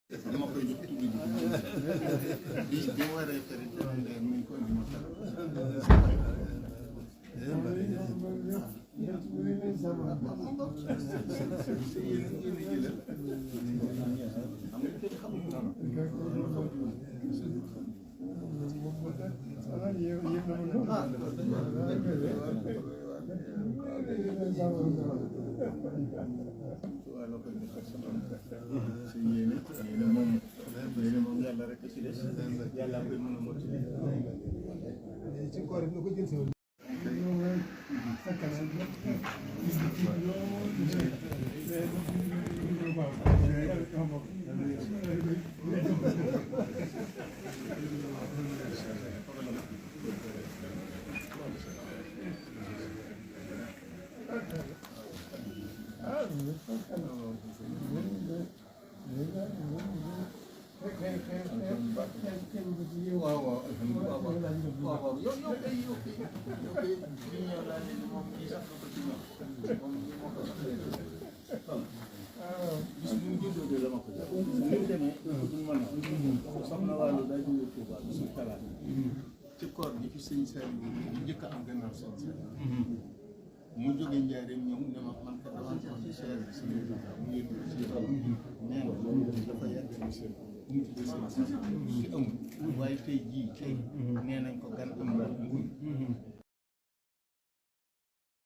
dama koy jox tudd bi bi waree feri teranga mi ngi ko indi ma moom yàlla rek ci des yàlla koy mën a mottali ci koor bi ko jël si woon waaw waaw yow kay li ñëw laa ne moom ñii sax ko ci ñoom moom ñii moo ko sax bis bu mu juddoo de dama ko jox bu mu demee duñ mën a soxna wàllu daa jóge Touba bisu talaata ci koor gi fi sëñ Sall bi njëkk a am gannaaw sëñ Sall mu jóge Njaaréem ñëw ne ma man kat dama jox ci cher bi suñu mu yëg ci xol nee na loolu dafa yàgg ci seen mu tudd sëñ Sall ci amul waaye tey jii tey nee nañ ko gan am na nguñ